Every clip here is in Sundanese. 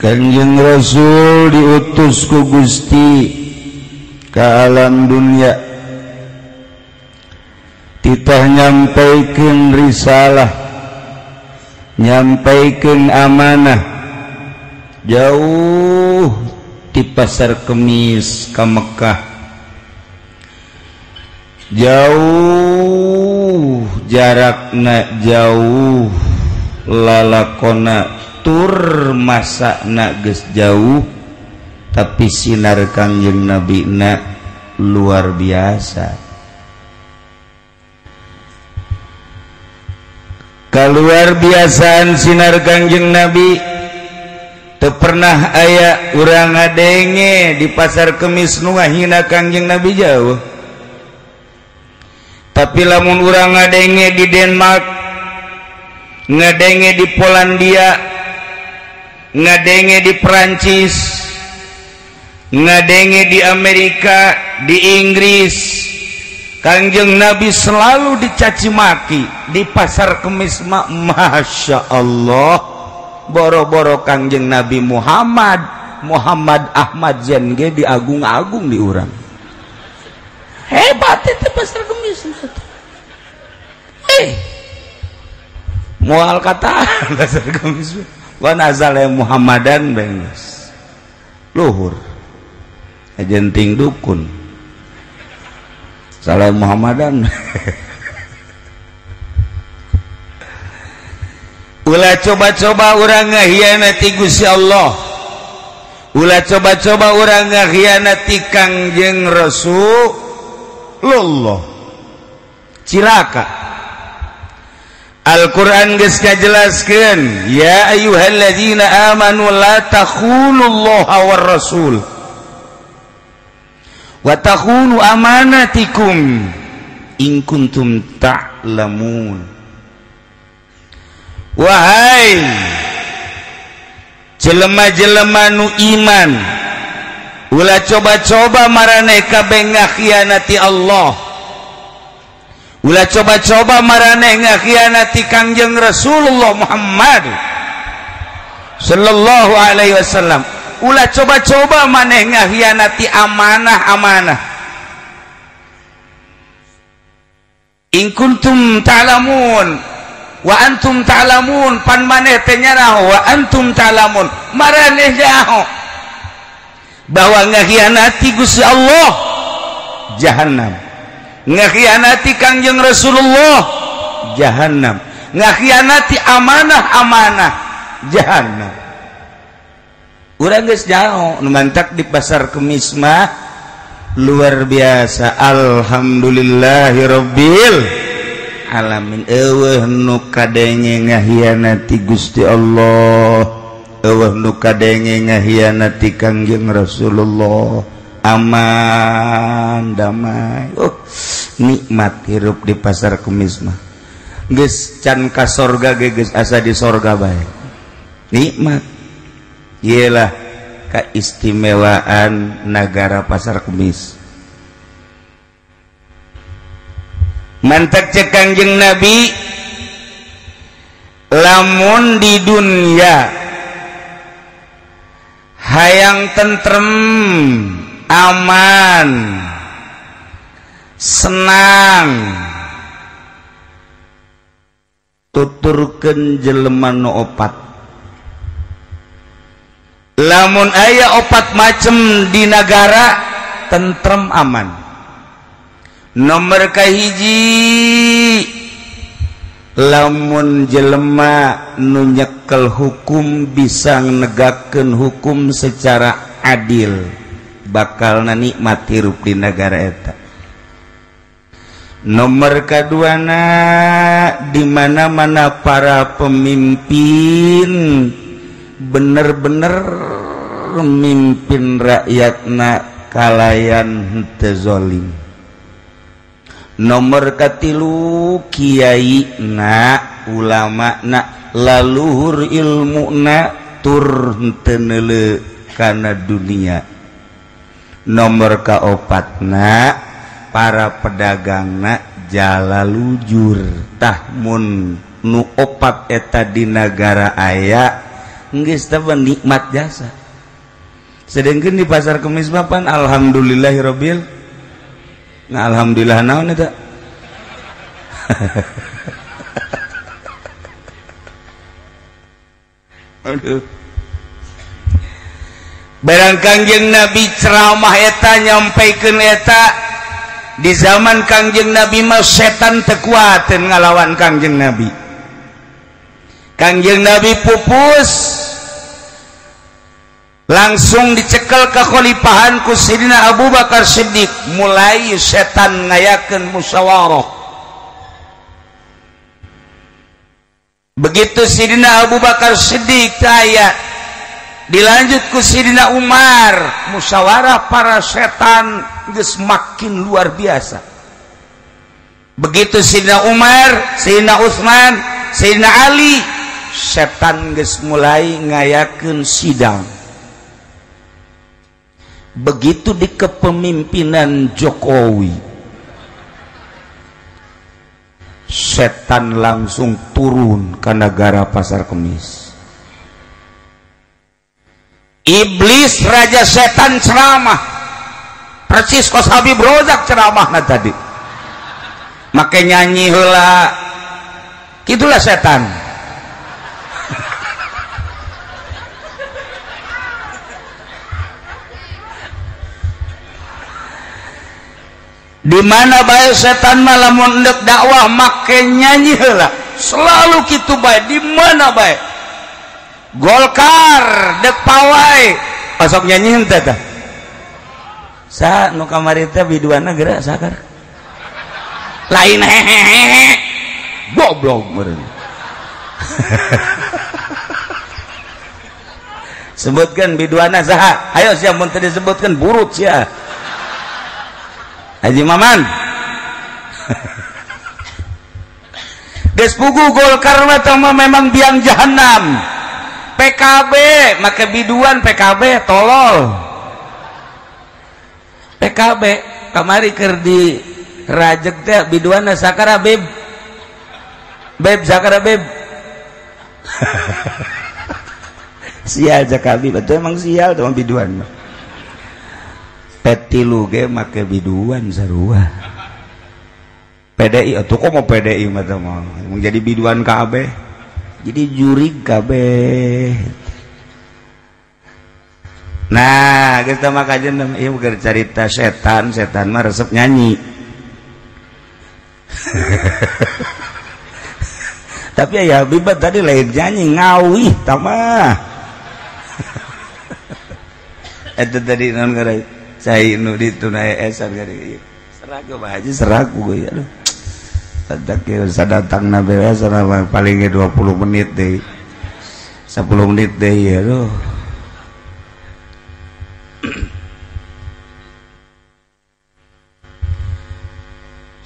Kanjeng Rasul diutus ku Gusti ka alam dunia, titah nyampaikeun risalah, nyampaikeun amanah, jauh di Pasar Kemis ka Mekah, jauh jarakna jauh, lalakona tur masakna geus jauh, tapi sinar Kangjeng Nabi na luar biasa. Kaluar biasaan sinar Kangjeng Nabi teu pernah aya urang ngadenge di Pasar Kemis nu ngahina Kangjeng Nabi jauh. Tapi lamun urang ngadenge di Denmark, ngadenge di Polandia, ngadenge di Perancis, ngadenge di Amerika, di Inggris, Kangjeng Nabi selalu dicaci maki. Di Pasar Kemis Masya Allah, boro-boro Kangjeng Nabi Muhammad Ahmad Jenge diagung-agung di urang. Hebat itu Pasar Kemis. Mual kata Pasar Kemis wa nazala Muhammadan bengus luhur ajenting dukun salah Muhammadan. Ulah coba-coba urang ngahianati Gusti Allah, ulah coba-coba urang ngahianati Kangjeng Rasulullah, cilaka. Al-Quran geus kajelaskeun, ya ayyuhalladzina amanu la takhunullaha war rasul wa takhunu amanatikum in kuntum ta'lamun. Wahai jelema-jelema nu iman, ulah coba-coba maraneh kabeh ngakhianati Allah, ulah coba-coba maraneh ngakhianati Kangjeng Rasulullah Muhammad sallallahu alaihi wasallam, ulah coba-coba maneh ngakhianati amanah-amanah. In kuntum ta'lamun wa antum ta'lamun, pan maneh teh nyarah wa antum ta'lamun, maraneh nyaho bahwa ngakhianati Gusti Allah jahannam, ngakhianati Kangjeng Rasulullah jahannam, ngakhianati amanah-amanah jahannam. Urang geus jauh nu mantak di Pasar Kemis mah luar biasa. Alhamdulillahirabbil alamin. Eueuh nu kadenge ngakhianati Gusti Allah, eueuh nu kadenge ngakhianati Kangjeng Rasulullah, aman damai. Nikmat hirup di Pasar Kemis mah geus can ka sorga ge geus asa di sorga bae. Nikmat iyalah keistimewaan negara Pasar Kemis. Mantak cek Kangjeng Nabi, lamun di dunia hayang tentrem, aman, senang, tuturkeun jelema nu opat. Lamun aya opat macem di negara tentrem aman. Nomor kahiji, lamun jelema nu nyekel hukum bisa negakeun hukum secara adil, bakal nikmat hirup di negara eta. Nomor kaduana, di mana-mana para pemimpin bener-bener mimpin rakyatna kalayan henteu zolim. Nomor katilu, kiai na ulama na laluhur ilmu na tur henteu neuleuh kana dunia. Nomor kaopatna, para pedagangna jala lujur. Tah mun nu opat eta di negara aya geus teh nikmat jasa. Sedengkeun di pasar Kemis mah pan alhamdulillahirabbil. Nah, alhamdulillah naon eta? Aduh. Barang Kangjeng Nabi ceramah eta nyampaikeun eta di zaman Kangjeng Nabi mah setan teu kuateun ngalawan Kangjeng Nabi. Kangjeng Nabi pupus langsung dicekel ke khalifahan ku Sidina Abu Bakar Siddiq, mulai setan ngayakeun musyawarah. Begitu Sidina Abu Bakar Siddiq aya dilanjut ku Sidina Umar, musyawarah para setan geus makin luar biasa. Begitu Sidina Umar, Sidina Utsman, Sidina Ali, setan geus mulai ngayakeun sidang. Begitu di kepemimpinan Jokowi, setan langsung turun ke negara Pasar Kemis. Iblis raja setan ceramah persis kos Habib Rozak ceramahna tadi, make nyanyi heula gitulah setan. Di mana bae setan mah lamun endek dakwah make nyanyi heula, selalu kitu bae di mana bae. Golkar dek pawai osok nyanyi henteu tah. Sa nu kamari teh biduana geura sakar. Lain hehehe. Goblok meureun. Sebutkeun biduana saha? Ayo sia mun teu disebutkeun burut sia. Haji Maman. Geus pugu Golkar mah memang biang jahanam. PKB make biduan, PKB tolol. PKB kamari keur di rajek teh biduanna sakara beb. Beb sakara beb. Sial jakabi betul emang sial tuh biduan mah. Petilu ge make biduan sarua. PDI atuh kok mau PDI mah teh mah jadi biduan kabeh. Jadi jurig kabeh. Nah, kita mah kajian ieu keur carita setan mah resep nyanyi. Tapi ya Habib tadi lain nyanyi ngawih tamah. Eta tadi naon ngaran? Cai nu ditunai esan gari seragu bahaji seragu gue aduh sadak ya sadatangna beres sama paling 20 menit deh 10 menit deh ya aduh.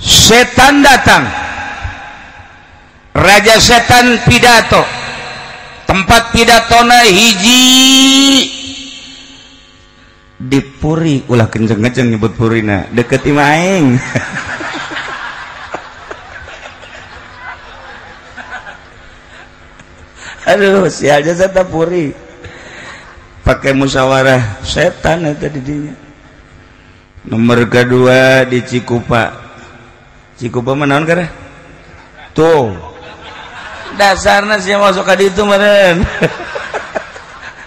Setan datang, raja setan pidato, tempat pidatona hiji di Puri, ulah kenceng-kenceng nyebut Purina deket Imaeng. Aduh sial jasa Puri pakai musyawarah setan itu didinya. Nomor kedua di Cikupa mana kan tuh dasarnya sih masuk ke itu meren.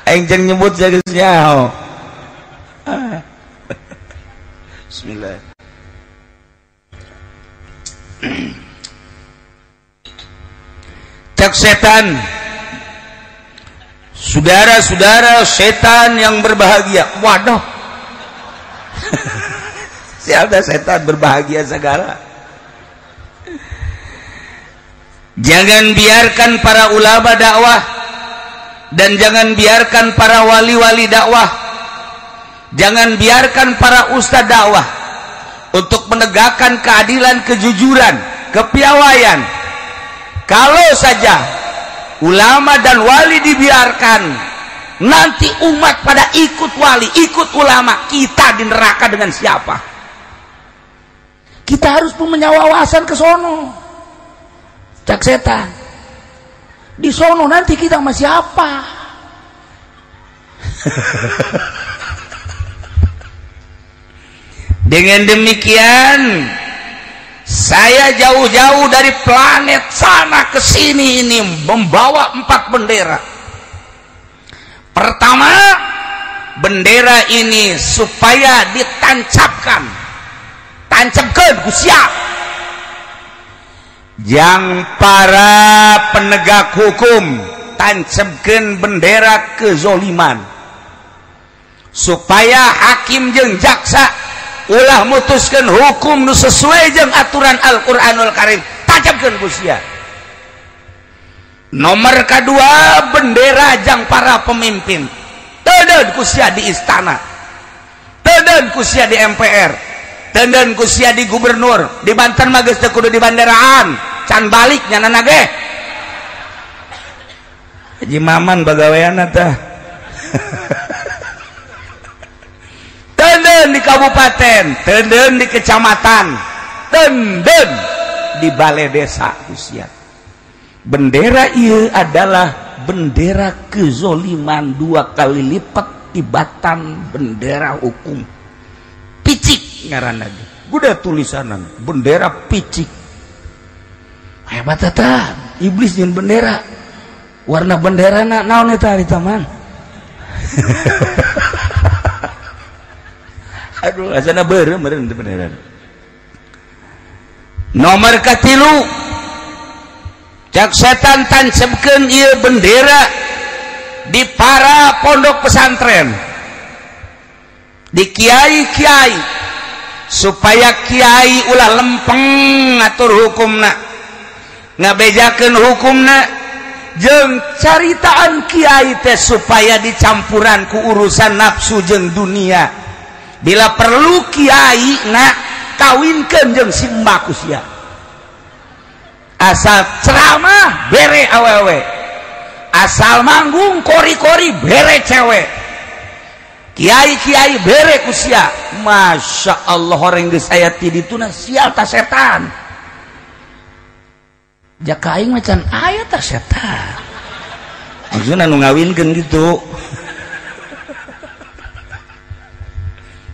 Aing jeng nyebut saya nyaho. Bismillah. Cek setan, saudara-saudara setan yang berbahagia. Waduh, siapa setan berbahagia segala. Jangan biarkan para ulama dakwah dan jangan biarkan para wali-wali dakwah. Jangan biarkan para ustadz dakwah untuk menegakkan keadilan, kejujuran, kepiawaian. Kalau saja ulama dan wali dibiarkan, nanti umat pada ikut wali, ikut ulama, kita di neraka dengan siapa? Kita harus punya wawasan ke sono. Cak setan. Di sono nanti kita sama siapa? Dengan demikian saya jauh-jauh dari planet sana ke sini ini membawa 4 bendera. Pertama, bendera ini supaya ditancapkan, ku siap. Yang para penegak hukum tancapkan bendera kezoliman, supaya hakim jeung jaksa ulah mutuskan hukum nu sesuai jeung aturan Al-Qur'anul Karim, tancapkan ku sia. Nomor kedua, bendera jang para pemimpin teudeun ku sia di istana, teudeun ku sia di MPR, teudeun ku sia di gubernur. Di Banten mah geus teu kudu di banderaan, can balik nyanana ge Haji Maman bagaweana tah. Teudeun di kabupaten, teudeun di kecamatan, teudeun di balai desa ku sia. Bendera ieu adalah bendera kezoliman 2 kali lipat tibatan bendera hukum. Picik ngaranna ge. Buda tulisanan bendera picik. Hebat eta, iblis jeung bendera. Warna benderana naon eta di taman? Aduh, asana beureum meureun bendera. Nomor katilu, cak setan tancapkeun ieu bendera di para pondok pesantren, di kiai-kiai, supaya kiai ulah lempeng ngatur hukumna, ngabejakeun hukumna, jeung caritaan kiai teh supaya dicampuran ku urusan nafsu jeung dunia. Bila perlu kiai na kawinkeun jeung simbah ku sia. Asal ceramah bere awewe, asal manggung kori-kori bere cewek, kiai-kiai bere ku sia. Masya Allah, orang geus aya ti dituna sial ta setan. Jaka aing macan aya ta setan. Maksudna nu ngawinkeun gitu.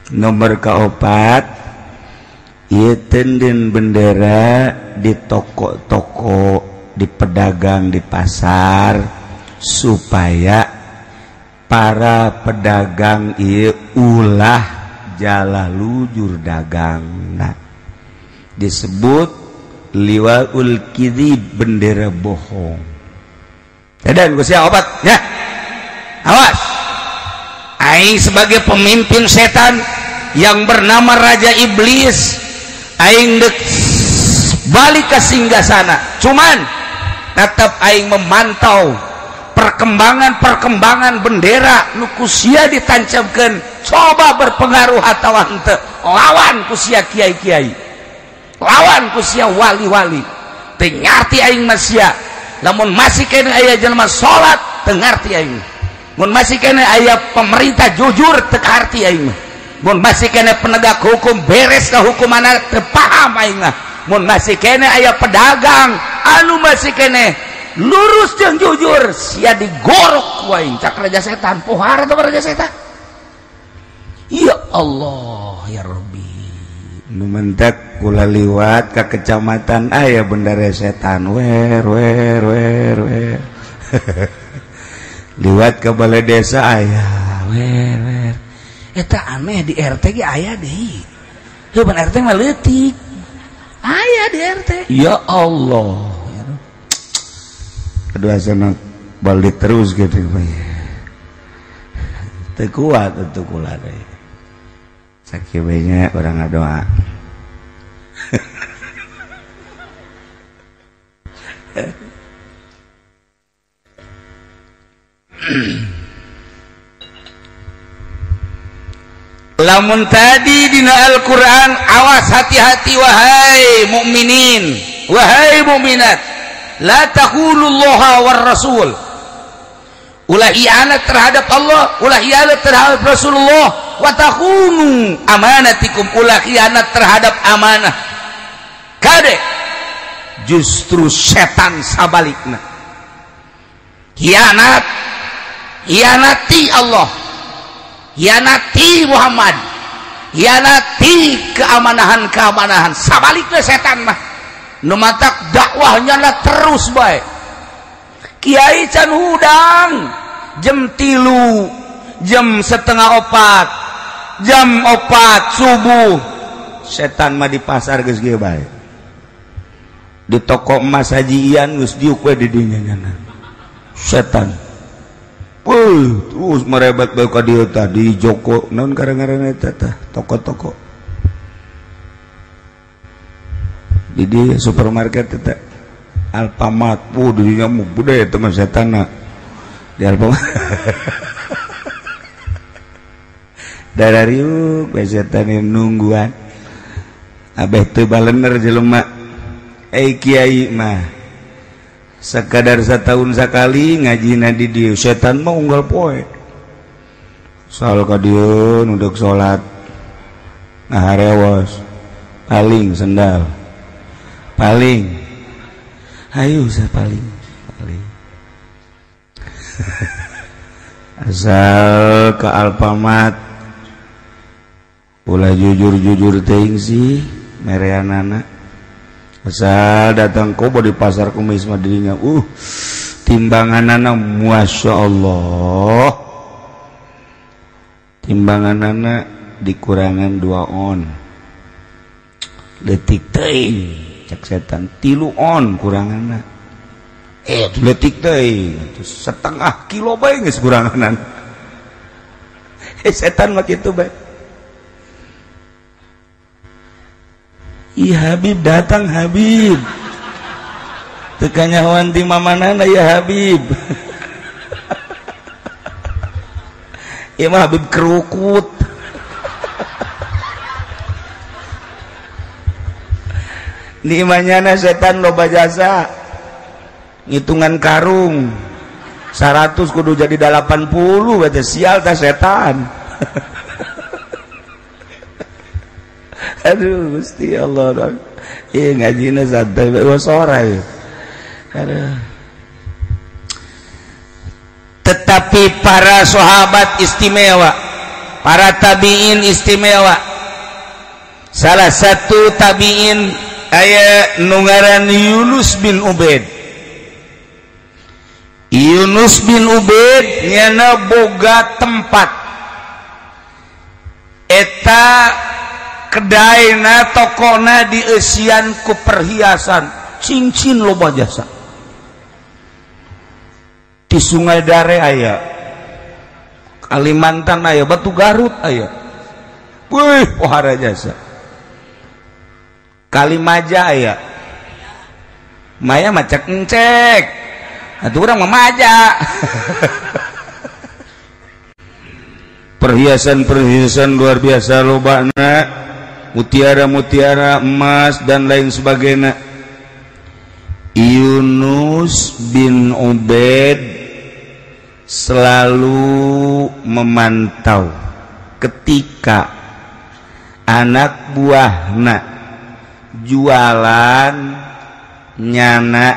Nomor keempat, ieu teudeun bendera di toko-toko, di pedagang di pasar, supaya para pedagang ieu ulah jala lujur dagangna. Disebut liwaul kidhib, bendera bohong. Dan gue siap obat ya. Awas, aing sebagai pemimpin setan yang bernama Raja Iblis, aing dek balik ke singgasana. Cuman tetap aing memantau perkembangan bendera nu kusia ditancapkeun, coba berpengaruh atawa henteu. Lawan kusia kiai-kiai, lawan kusia wali-wali. Teu ngarti aing masia, lamun masih kene aya jelema salat teu ngarti aing. Mun masih kene aya pemerintah jujur teu ngarti aing. Mun masih kene penegak hukum beres ka hukumanna teu paham aing mah. Mun masih kene aya pedagang anu masih kene lurus jeung jujur, sia digorok ku aing. Cak raja setan, pohar atau raja setan. Ya Allah ya Rabbi, nu mendak kula liwat ka kecamatan aya bendera setan, wer liwat ke balai desa aya wer eta aneh. Di RT ge aya deui, heuban RT mah leutik aya di RT. Ya Allah, kedua sana balik terus gitu teu kuat untuk kula deui sakibenya orang ngadoa. Lamun tadi dina Al-Quran, awas hati-hati wahai mukminin, wahai mukminat, la takhulullaha war rasul. Ulah ianat terhadap Allah, ulah ianat terhadap Rasulullah, wa takhunu amanatikum, ulah ianat terhadap amanah. Kade justru setan sabalikna. Hianat, hianati Allah, hianati Muhammad, hianati keamanahan sabaliknya setan mah nu matak dakwahnya lah terus bae. Kiai can hudang jam 3, jam 3:30, jam 4 subuh, setan mah di pasar geus ge bae, di toko emas Haji Ian geus diuk we di dinya nyana setan. Terus merebat bae ka dieu tadi Joko naon karang-karang eta tah toko-toko di dieu supermarket eta Alfamart. Di dinya mah bude eta mah setanna di Alfamart. Darariuk bae setan nungguan abeh teu balener jelema. Kiai mah sekadar setahun sekali ngajina di dieu, setan mah unggal poe soal ka dieu nuduk salat ngaharewas paling sendal paling hayu sapaling paling asal ke Alfamart ulah jujur-jujur teuing sih mereanana. Asal datang kobo di pasar kumis mah dirinya timbanganana masya Allah, timbanganana dikurangan 2 on letik teuing cek setan 3 on kuranganna letik teuing setengah kilo bae geus kuranganan. Setan mah kitu bae. Habib datang Habib tekanyawan di mamanana ya Habib. Ya mah Habib kerukut. Di imanyana setan loba jasa ngitungan karung 100 kudu jadi 80 berarti sial tah setan. Aduh Gusti Allah, ngajina santai sore. Tetapi para sahabat istimewa, para tabiin istimewa. Salah satu tabiin aya nu ngaran Yunus bin Ubaid. Yunus bin Ubaid nyana boga tempat eta kedaina tokona dieusian ku perhiasan cincin loba jasa. Di Sungai Dare aya, Kalimantan aya, Batu Garut aya, pohara jasa. Kalimaja aya, Maya macak encek, atuh urang mah maja. Perhiasan-perhiasan luar biasa lobana, mutiara-mutiara, emas dan lain sebagainya. Yunus bin Ubaid selalu memantau ketika anak buahna jualan nyana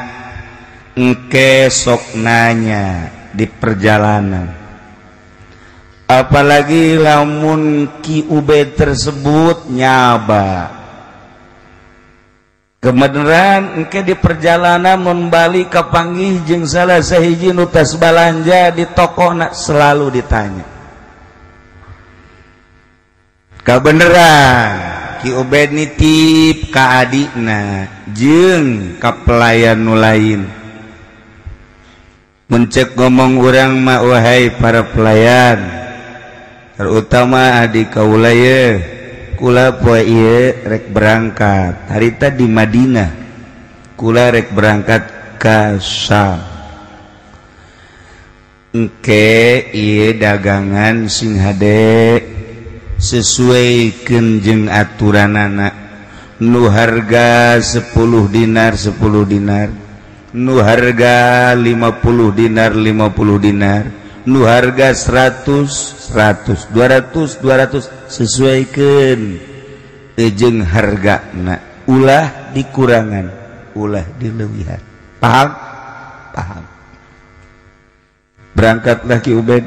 engke sok nanya di perjalanan. Apalagi lamun Ki Ubaid tersebut nyaba kebenaran engke di perjalanan mun bali kapanggih jeung salah sahiji nu tas balanja di tokona selalu ditanya. Kabeneran Ki Ubaid nitip ka adikna jeung ka pelayan nu lain. Mencek ngomong urang mah wahai para pelayan, terutama adik kaula ye, kula poe ieu rek berangkat harita di Madinah, kula rek berangkat ka Syam. Engke ieu dagangan sing hade sesuaikeun jeung aturanana, nu harga 10 dinar 10 dinar, nu harga 50 dinar 50 dinar, nu harga 100 100 200 sesuaikan jeung hargana, ulah dikurangan ulah dileuwihan. Paham? Paham. Berangkatlah Ki Ubaid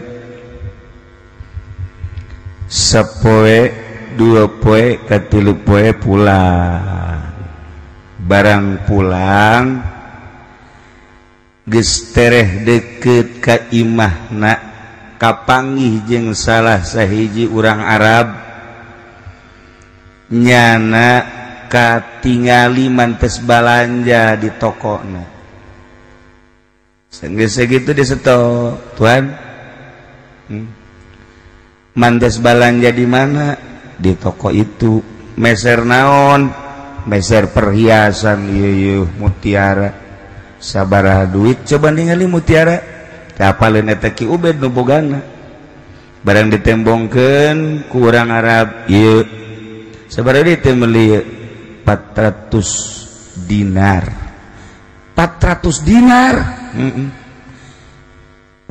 sapoe 2 poe ka 3 poe pulang barang pulang geus tereh deukeut ka imahna kapanggih jeung salah sahiji urang Arab nyana katingali mantes balanja di tokona geus sakitu diseto tuan mantes balanja di mana di toko itu meser naon meser perhiasan ieu mutiara sabaraha duit coba ningali mutiara kapaleun eta Ki Ubed nu bogana barang ditembongkeun ku urang Arab ieu sabaraha dieu teh meuli 400 dinar 400 dinar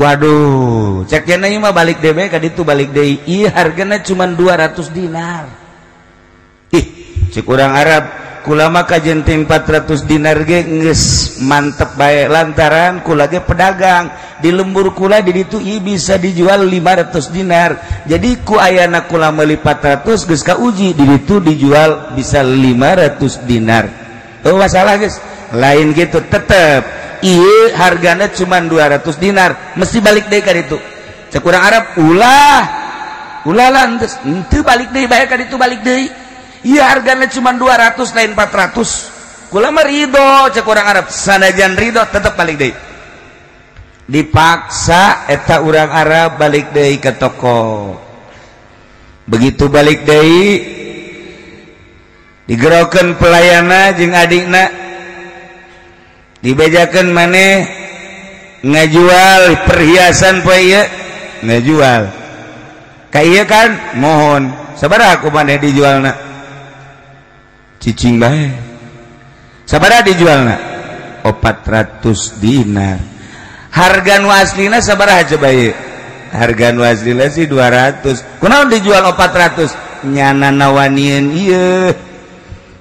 waduh cek cenah ieu mah balik deui ka ditu balik deui ieu hargana cuma 200 dinar ih cek urang Arab kula mah kajenting 400 dinar ge geus mantep bae lantaran kula ge pedagang di lembur kula di ditu ieu bisa dijual 500 dinar jadi ku ayana kula meuli 400 geus kauji di ditu dijual bisa 500 dinar oh masalah geus lain gitu tetep ieu hargana cuma 200 dinar mesti balik deui ka ditu cek urang Arab ulah lantes henteu balik deui bae ka ditu balik deui ieu hargana cuma 200 lain 400 kula mah ridho cek urang Arab sanajan ridho tetep balik deui dipaksa eta urang Arab balik deui ke toko begitu balik deui digerokeun pelayana jeung adikna dibejakeun maneh ngajual perhiasan poe ieu ngajual ka ieu kan mohon sabaraha ku maneh dijualna cicing bae sabaraha dijualna 400 dinar harga nu aslina sabaraha coba ieu harga nu aslina sih 200 kunaon dijual 400 nyana nawanieun ieu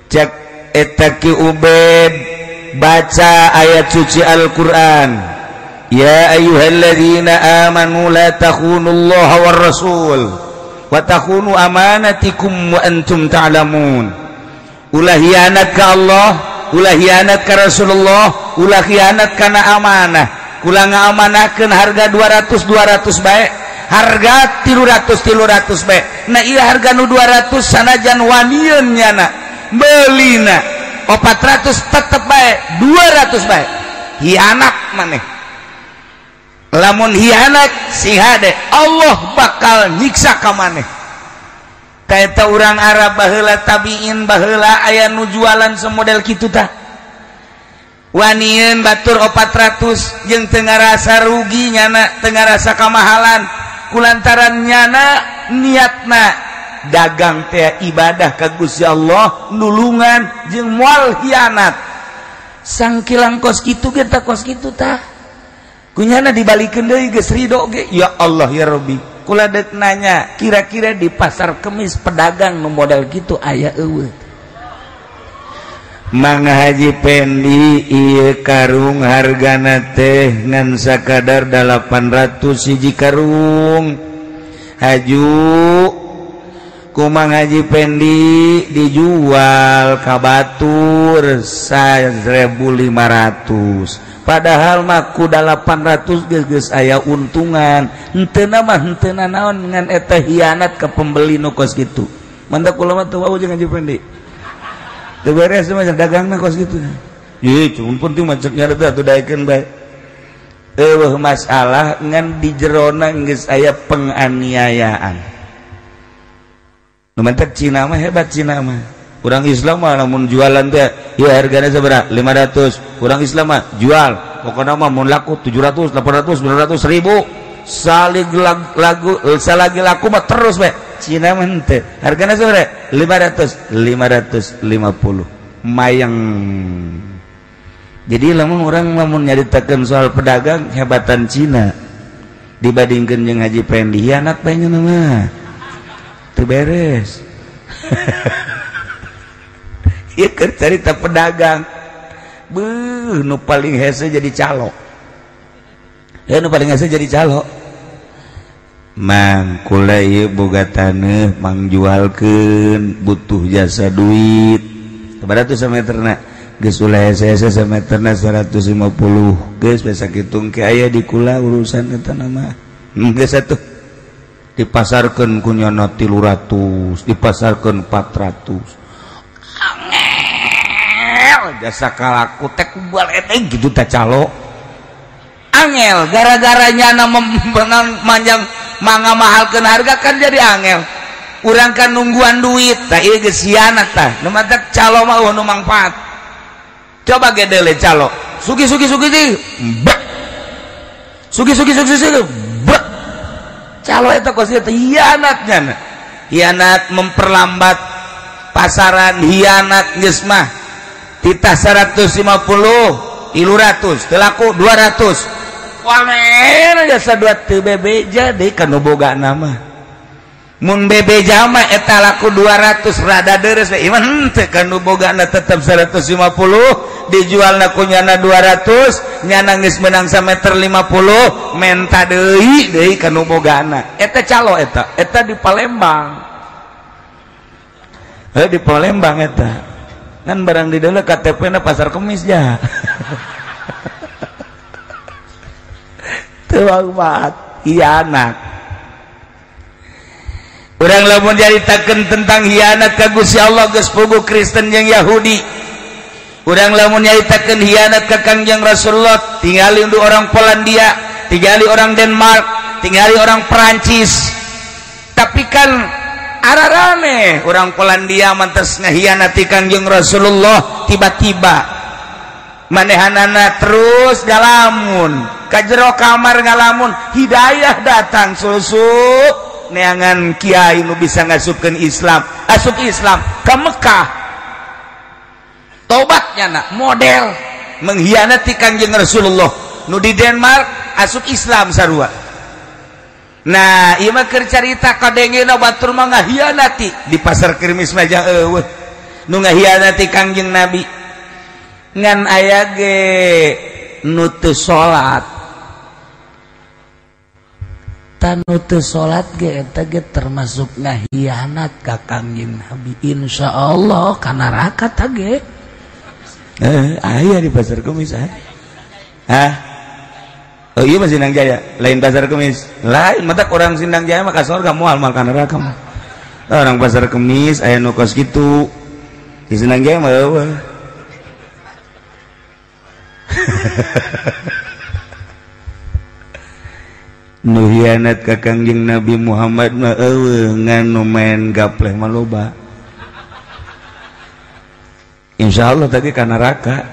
cek eta Ki Ubed baca ayat suci Al-Quran ya ayyuhalladzina amanu la takhunullaha war rasul wa takhunu amanatikum wa antum ta'lamun ulah hianat ka Allah ulah hianat ka Rasulullah ulah hianat kana amanah kula ngaamanahkeun harga 200 bae harga 300 bae nah ieu harga nu 200 sanajan wanieun nyana beulina 400 tetep bae 200 bae hianat maneh lamun hianat si hade Allah bakal nyiksa ka maneh eta urang Arab baheula tabiin baheula aya nu jualan semodel kitu tah wanieun batur 400 jeung teu ngarasa rugi nyana teu ngarasa kamahalan kulantaran nyana niatna dagang teh ibadah ka Gusti Allah nulungan jeung moal hianat sangkilang kos kitu ge tah kos kitu tah kunyana dibalikeun deui geus ridho ge ya Allah ya Rabbi kula deuk nanya kira-kira di pasar kemis pedagang nu model kitu aya eueuh Mangga Haji Pendi ieu karung hargana teh ngan sakadar 800 hiji karung haju kumang Haji Pendi dijual ka batur 1.500 padahal mah kuda 800 geus aya untungan henteu naon ngan eta hianat ka pembeli nu kos kitu manda kula mah teu wau jeung Haji Pendi teu beres mah dagangna kos kitu ieu cuman penting macet nyareta atuh daekeun bae eueuh masalah ngan di jerona geus aya penganiayaan nu mentek Cina mah hebat Cina mah urang Islam mah lamun jualan teh ieu hargana sabaraha 500 urang Islam mah jual pokona mah mun laku 700 800 900 1000 salagi laku mah terus bae Cina mah henteu hargana sabaraha 550 mayang jadi lamun urang lamun nyaritakeun soal pedagang hebatan Cina dibandingkeun jeung Haji Pendi hianat bae nya mah teu beres ieu keur carita pedagang beuh nu paling hese jadi calo nu paling hese jadi calo mang kula ieu boga taneuh mang jualkeun butuh jasa duit sabaraha sameterna geus ulah hese-hese sameterna 150 geus basa kitung ke aya di kula urusan eta mah geus atuh dipasarkeun ku nyono 300 dipasarkeun 400 angel jasa kalaku teh kubal eteng gitu teh calo angel gara-gara nyana menang manjang mangga mahalkeun harga kan jadi angel urang kan nungguan duit tah ieu geus hianat tah nu mah calo mah nu mangfaat coba gedele calo sugi sugi bek sugi bek calo eta kos eta hianatnya hianat memperlambat pasaran hianat geus mah titah 150 300 teu laku 200 pamer jasa dua teu bebeja deui kanu boga nama mun bebeja mah eta laku 200 rada deres iman teu kanu bogana tetep 150 dijualna ku nyana 200 nyana geus meunang sameter 50 menta deui kanu bogana eta calo eta di Palembang di Palembang eta kan barang di deuleu KTP-na Pasar Kemis ja teu manfaat hianat urang lamun nyaritakeun tentang hianat ka Gusti Allah geus puguh Kristen jeung Yahudi urang lamun nyaritakeun hianat ka Kangjeng Rasulullah tingali untuk orang Polandia tingali orang Denmark tingali orang Perancis tapi kan ararane orang Polandia mantes ngahianati Kangjeng Rasulullah tiba-tiba manehanana terus ngalamun ka jero kamar ngalamun hidayah datang susuk neangan kiai nu bisa ngasupkeun Islam asup Islam ka Mekah tobatnya na model menghianati Kangjeng Rasulullah nu di Denmark asup Islam sarua nah ieu mah keur carita kadengena batur mah ngahianati di pasar Kirmis mah jang eueuh nu ngahianati Kangjeng Nabi ngan aya ge nu teu salat tan nu teu salat ge eta ge termasuk ngahianat ka Kangjeng Nabi insyaallah ka neraka tah ge aya di pasar Kemis oh iya mah Sindang Jaya lain pasar Kemis lain mata orang Sindang Jaya mah ka surga moal ka neraka mah orang pasar Kemis aya nu kos kitu di Sindang Jaya mah eueuh nu hianat ka Kangjeng Nabi Muhammad mah eueuh nganu main gapleh mah loba insyaallah tadi ka neraka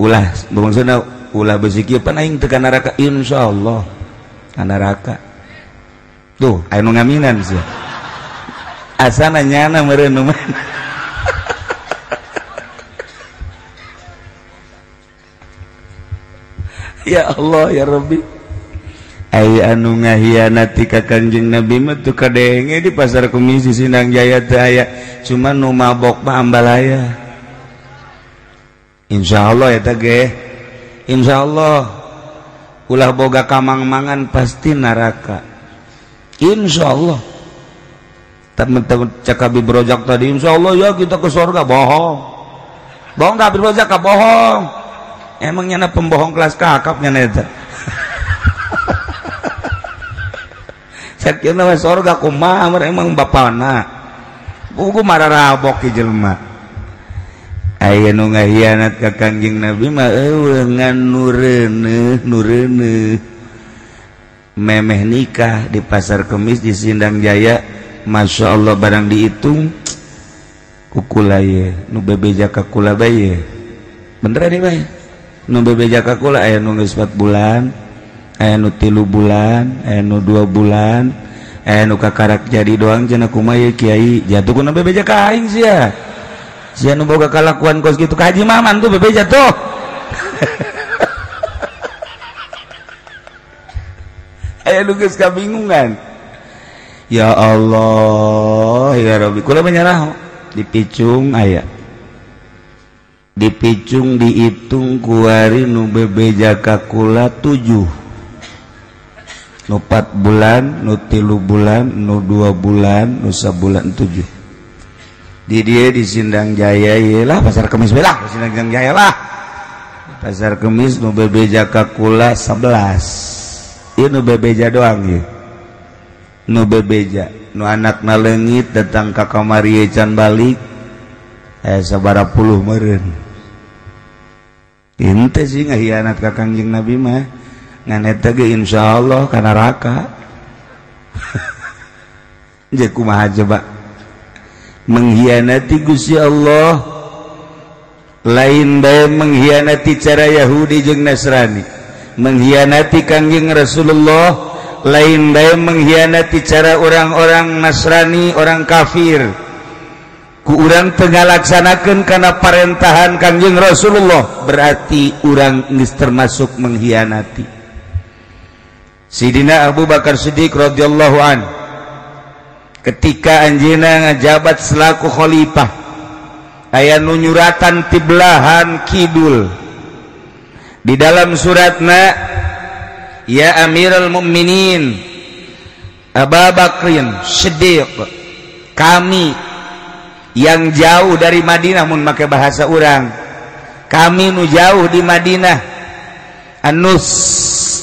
ulah maksudna ulah beusi kieu pan aing teu ka neraka insyaallah ka neraka tuh aya nu ngaminan sia asana nyana meureun nu ya Allah ya Rabbi aya anu ngahianati ka Kangjeng Nabi mah teu kadenge di pasar Kemis di Sindang Jaya teu aya cuma nu mabok mah ambalaya insyaallah eta ge insyaallah ulah boga kamang-mangan pasti neraka insyaallah teman-teman cak Habib Rojak tadi insyaallah ya kita ke surga bohong ka Habib Rojak ka bohong emangnya na pembohong kelas kakap nya eta sakieu na surga kumaha emang bapana buku mararabok ki jelema aya nu ngahianat ka Kangjeng Nabi mah eueuh ngan nureuneuh memeh nikah di pasar Kemis di Sindang Jaya Masya Allah barang dihitung kukula ye nu bebeja ka kula bae bener ade bae nu bebeja ka kula aya nu geus 4 bulan aya nu 3 bulan aya nu 2 bulan aya nu kakarak jadi doang cenah kumaha ye kiai jatuh kuna bebeja ka aing sia sia nu boga kalakuan kos gitu ka Haji Maman tuh bebeja tuh aya nu geus kabingungan ya Allah ya Rabbi kula menyerah dipicung aya dipicung dihitung kuari nu bebeja ka kula 7 nu 4 bulan, nu 3 bulan, nu 2 bulan, nu 1 bulan 7. Di dia di Sindang Jaya lah pasar Kemis belah, Sindang Jaya lah. Pasar Kemis nu bebeja ka kula 11. Ieu nu bebeja doang ieu. Nu bebeja, nu anakna leungit datang ka kamari can balik. Sabara puluh meureun. Inte sih ngahianat ka Kangjeng Nabi mah. Ngan eta ge insyaallah ka neraka. Jadi kumaha coba mengkhianati Gusti Allah lain bae mengkhianati cara Yahudi jeung Nasrani, mengkhianati Kangjeng Rasulullah lain bae mengkhianati cara orang-orang Nasrani, orang kafir. Ku urang teu ngalaksanakeun kana parentahan Kangjeng Rasulullah berarti urang geus termasuk mengkhianati. Sidina Abu Bakar Siddiq radhiyallahu an ketika anjeunna ngajabat selaku khalifah aya nu nyuratan ti belahan kidul di dalam suratna ya Amirul Mukminin Abu Bakrin Siddiq kami yang jauh dari Madinah mun make bahasa urang kami nu jauh di Madinah anu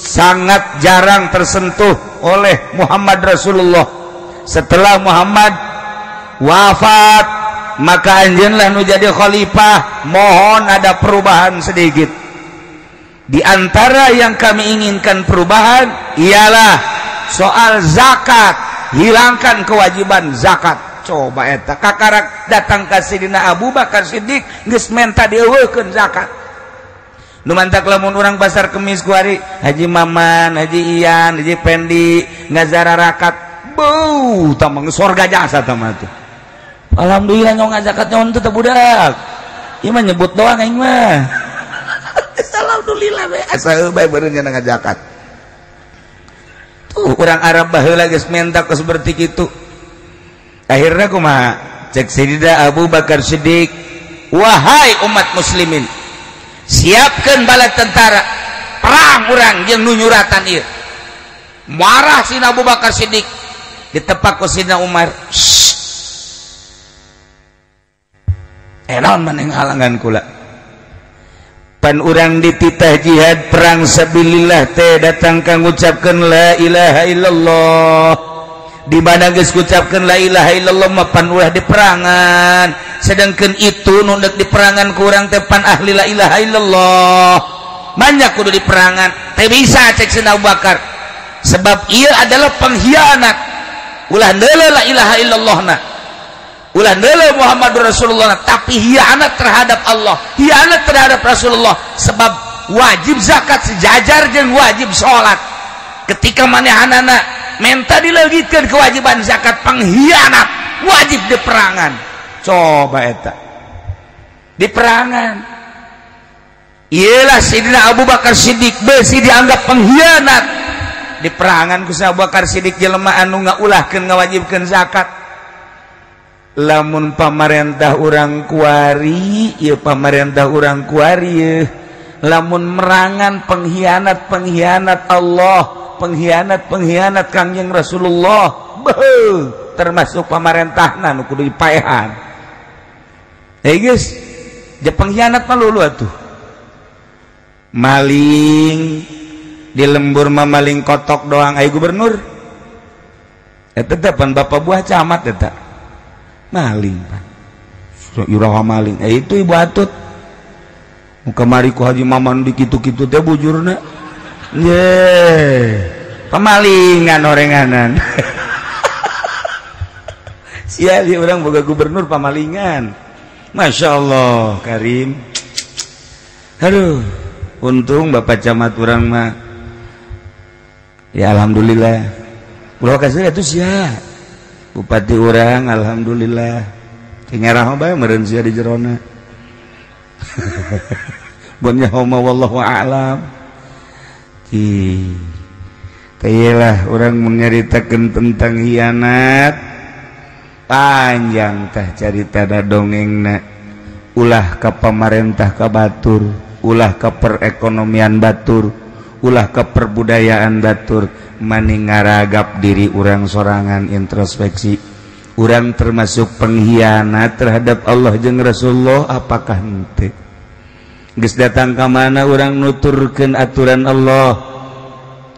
sangat jarang tersentuh oleh Muhammad Rasulullah. Setelah Muhammad wafat maka anjeunlah nu jadi khalifah, mohon ada perubahan sedikit. Di antara yang kami inginkan perubahan ialah soal zakat, hilangkan kewajiban zakat. Coba eta kakarak datang ka Sidina Abu Bakar Siddiq geus menta dieuweukeun zakat. Nu mantak lamun urang pasar Kemis kuari Haji Maman, Haji Ian, Haji Pendi ngazararakat beuh tamang sorga jasa tamah teh. Alhamdulillah nyong zakat nyon teh budak. Ieu mah nyebut doang aing mah. Alhamdulillah we asa bae beureun nya zakat. Tuh urang Arab baheula geus menta geus seperti kitu. Akhirna kumaha? Cek Sayyidina Abu Bakar Siddiq, wahai umat muslimin, siapkan bala tentara perang urang jeung nu nyuratan ieu. Marah Sidina Abu Bakar Siddiq ditepak ku Sidina Umar. Naon maneh halangan kula. Pan urang dititah jihad perang sabilillah teh datang ka ngucapkeun la ilaha illallah. Di mana geus ngucapkeun la ilaha illallah mah pan ulah di perangan. Sedangkan itu nu deuk di perangan ku urang teh pan ahli la ilaha illallah. Banyak kudu di perangan. Teh bisa cek Sidina Abu Bakar. Sebab ieu adalah pengkhianat. Ulah neuleuh la ilaha illallahna. Ulah neuleuh Muhammadur Rasulullah, tapi hianat terhadap Allah, hianat terhadap Rasulullah. Sebab wajib zakat sejajar jeung wajib salat. Ketika manehanana menta dileugitkeun kewajiban zakat, pengkhianat, wajib di perangan. Coba eta di perangan. Ialah Sayyidina Abu Bakar Siddiq beusi dianggap pengkhianat di perangan ku Abu Bakar Siddiq jelema anu ngaulahkeun ngawajibkeun zakat. Lamun pamarentah urang kuari ieu pamarentah urang kuari ieu lamun merangan pengkhianat Allah, pengkhianat Kangjeng Rasulullah, beuh termasuk pamarentahna nu kudu dipaehan. Guys, je pengkhianat mah lulu atuh. Maling di lembur mah maling kotok doang aya gubernur. Eta teh pan bapak buah camat eta. Maling pan. Iraha maling. Itu Ibu Atut. Kamari ku Haji Maman di kitu-kitu teh bujurna. Pamalingan orenganan. Sia dia orang boga gubernur pamalingan. Masya Allah Karim. Aduh, untung Bapak Camat orang mah ya alhamdulillah. Ulah kasih atuh sia. Bupati orang alhamdulillah. Tingarah bae meureun sia di jerona. Bunnya homa wallahu a'lam. Kayalah orang menyaritakeun tentang hianat panjang tah carita da dongengna. Ulah ka pamarentah ka batur, ulah ka perekonomian batur, ulah keperbudayaan batur maning ngaragap diri urang sorangan introspeksi urang termasuk pengkhianat terhadap Allah jeung Rasulullah apakah henteu geus datang ka mana urang nuturkeun aturan Allah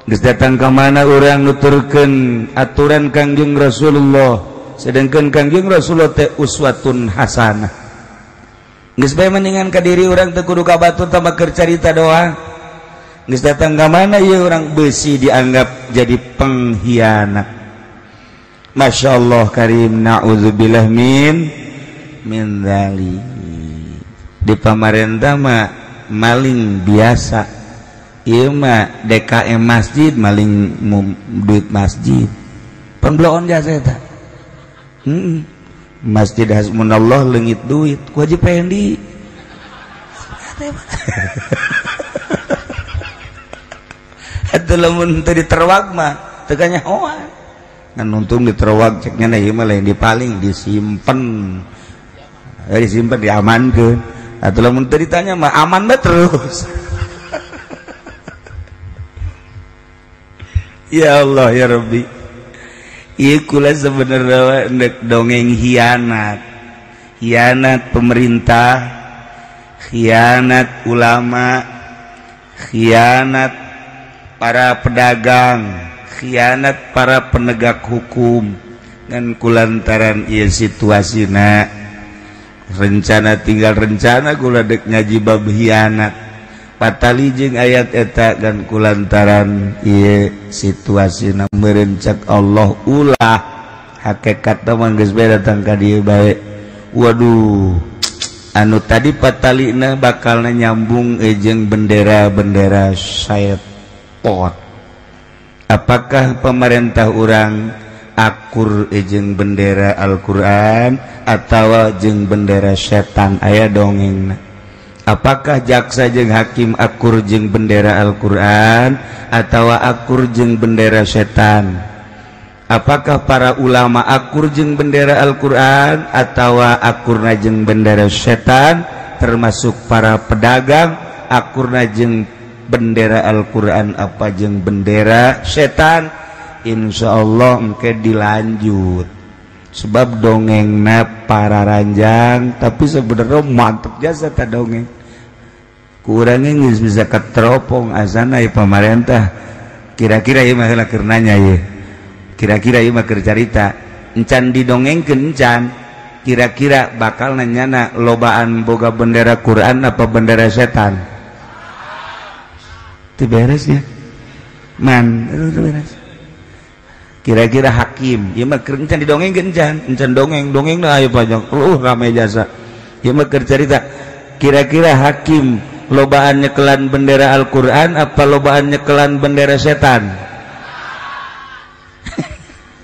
geus datang ka mana urang nuturkeun aturan Kangjeng Rasulullah sedangkan Kangjeng Rasulullah teh uswatun hasanah geus bae mendingan ka diri urang teu kudu ka batur tambah keur carita doang geus datang ka mana ieu urang beusi dianggap jadi pengkhianat masyaallah karim naudzubillah min dzalik di pamarentah mah maling biasa ieu mah DKM masjid maling duit masjid pembloon jasa eta Masjid Hasbunallah leungit duit ku Haji Pendi atuh lamun teu diterwag mah teu kanyahoan ngan untung diterwag ceknya na ieu mah lain dipaling disimpen diamankeun atuh lamun teu ditanya mah aman mah terus ya Allah ya Rabbi ieu kula sebenarnya dongeng khianat pemerintah khianat ulama khianat para pedagang khianat para penegak hukum dan kulantaran ieu situasina rencana tinggal rencana kula dek ngaji bab khianat patali jeung ayat eta dan kulantaran ieu situasina meureun cek Allah ulah hakikatna mah geus bae datang ka dieu bae waduh anu tadi patalina bakalna nyambung jeung bendera-bendera syaiton apakah pemerintah urang akur jeung bendera Al-Qur'an atawa jeung bendera setan aya dongengna apakah jaksa jeung hakim akur jeung bendera Al-Qur'an atawa akur jeung bendera setan apakah para ulama akur jeung bendera Al-Qur'an atawa akurna jeung bendera setan termasuk para pedagang akurna jeung bendera Al-Qur'an apa jeung bendera setan insyaallah engke dilanjut sebab dongengna para ranjang tapi sebenarnya mantep jasa ta dongeng kurangnya geus bisa keteropong asana ya pemerintah kira-kira ieu mah heula keur nanya ieu kira-kira ieu mah keur carita encan didongengkeun encan kira-kira bakal nanyana lobaan boga bendera Quran apa bendera setan teu beres ya man teu beres kira-kira hakim ieu mah keur encan didongengkeun encan dongeng-dongengna aya panjang rame jasa ieu mah keur carita kira-kira hakim lobaan nyekelan bendera Al-Qur'an apa lobaan nyekelan bendera setan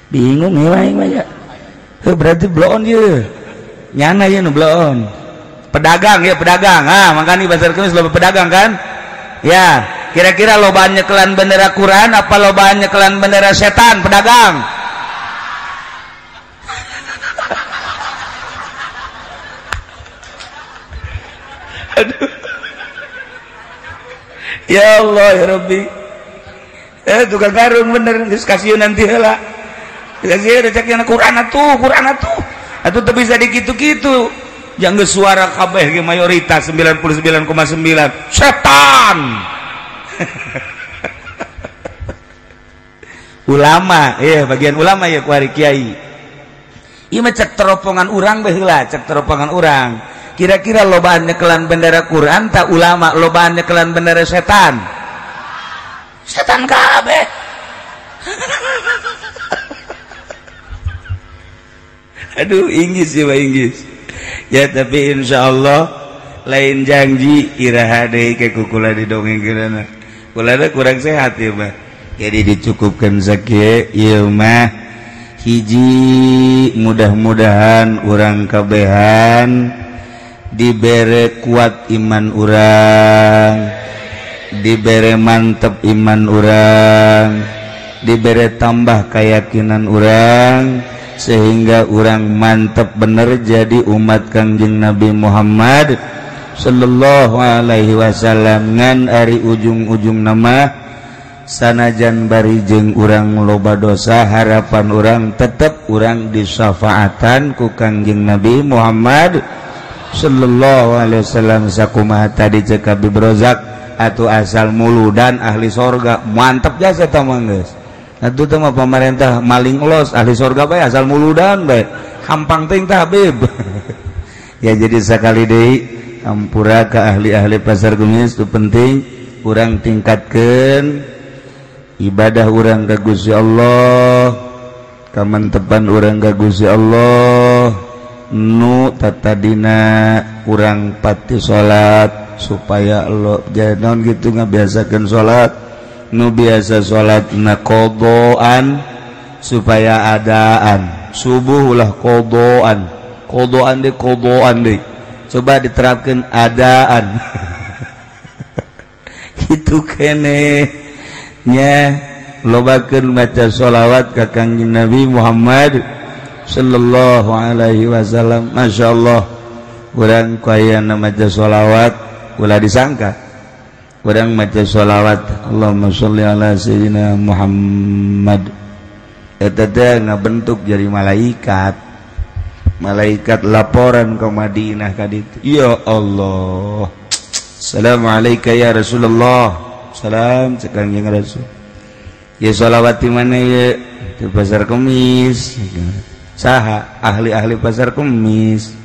bingung ya berarti bloon ieu nyana ieu nu bloon pedagang ya pedagang makanya bahasa kemis loba pedagang kan ya kira-kira lobaan nyekelan bendera Quran apa lobaan nyekelan bendera setan pedagang aduh ya Allah ya Rabbi tukang garung bener geus kasieun nanti heula kasieun cek yang Quran atuh atuh teu bisa dikitu-kitu yang geus suara kabeh ge mayoritas 99,9 setan ulama ya bagian ulama ya ku ari kiai ieu mah cek teropongan urang bae heula cek teropongan urang kira-kira lobaan nyekelan bendera Quran tak ulama lobaan nyekelan bendera setan kabeh aduh inggis ya inggis ya tapi insyaallah lain janji iraha deui ke kukula didongengkeunana kulana kurang sehat ya mah jadi dicukupkeun sakieu ieu mah hiji mudah-mudahan urang kabehan dibere kuat iman urang dibere mantep iman urang dibere tambah keyakinan urang sehingga urang mantep bener jadi umat Kangjeng Nabi Muhammad sallallahu alaihi wasallam ngan ari ujung-ujung nama sanajan bari jeung urang loba dosa harapan urang tetep urang disyafaatan ku Kangjeng Nabi Muhammad sallallahu alaihi wasallam sakumaha tadi cek Habib Rozak atuh asal muludan ahli sorga mantep jasa tah geus atuh teh mah pamarentah maling los ahli sorga bae asal muludan bae hampang teh tah Habib ya jadi sakali deui ampura ka ahli-ahli pasar Kemis itu penting urang tingkatkeun ibadah urang ka Gusti Allah kamantepan urang ka Gusti Allah nu tatadina urang pati salat supaya Allah jangan gitu ngabiasakeun salat nu biasa salat na qodoan supaya adaan subuh ulah qodoan deui coba diterapkan adaan itu kene nya lobakeun maca sholawat ka Kangjeng Nabi Muhammad sallallahu alaihi wasallam. Masyaallah urang kayana maca sholawat ulah disangka urang maca sholawat Allahumma sholli ala sayyidina Muhammad eta teh ngabentuk jadi malaikat laporan ke Madinah ka ditu ya Allah assalamualaikum ya Rasulullah salam cekang jeung Rasul ya sholawat di mana ya di pasar Kemis saha ahli-ahli pasar Kemis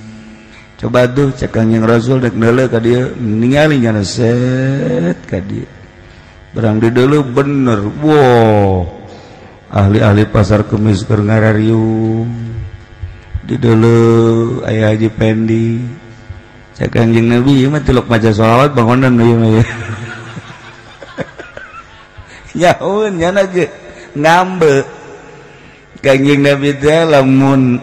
coba tuh cekang jeung Rasul dek deuleu ka dieu ningali nya set ka dieu barang di deuleu bener wow ahli-ahli pasar Kemis keur ngarariung di dulu ayah Haji Pendi cek Kangjeng Nabi mah tiluk maca sholawat bangunan ieu mah ya nyaun nyana ge ngambe Kangjeng Nabi teh lamun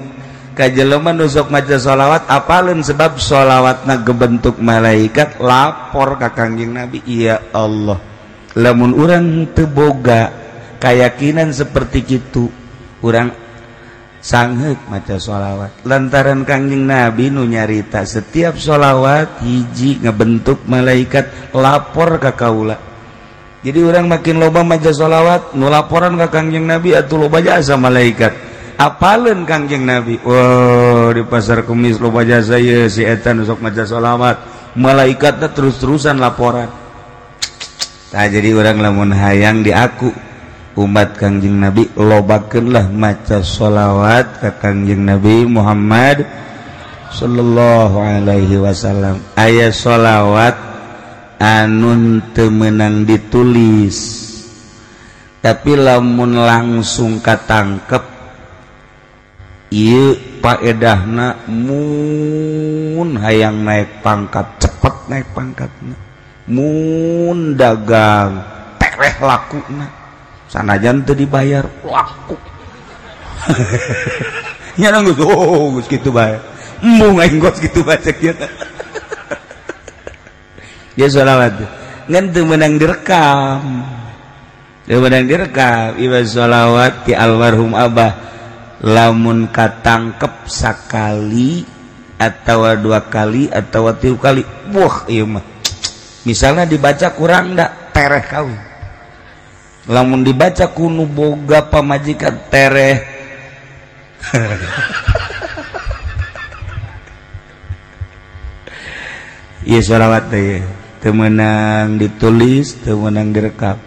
ka jelema nu sok maca sholawat apaleun sebab sholawatna gebentuk malaikat lapor ka Kangjeng Nabi ya Allah lamun urang teu boga kayakinan seperti kitu urang sangheuk maca sholawat lantaran Kangjeng Nabi nu nyarita setiap sholawat hiji ngebentuk malaikat lapor ka kaula jadi orang makin loba maca sholawat nu laporan ka Kangjeng Nabi atuh loba jasa malaikat apaleun Kangjeng Nabi wow di pasar Kemis loba jasa ye si eta nu sok maca sholawat malaikatna terus-terusan laporan tah jadi orang lamun hayang di aku umat Kangjeng Nabi lobakeunlah maca sholawat ka Kangjeng Nabi Muhammad sallallahu alaihi wasallam aya sholawat anu teu meunang ditulis tapi lamun langsung katangkep ieu paedahna mun hayang naik pangkat cepet naik pangkatna mun dagang tereh lakuna sanajan teu dibayar laku nya geus geus kitu bae embung aing geus kitu baca kieu ya sholawat ngan teu meunang direkam ieu sholawat ti almarhum Abah lamun katangkep sakali atawa dua kali atawa 3 kali wah ieu mah misalnya dibaca kurang da tereh kawin lamun dibaca kuno boga pamajikan tereh iya sholawat teh teu meunang ditulis teu meunang direkam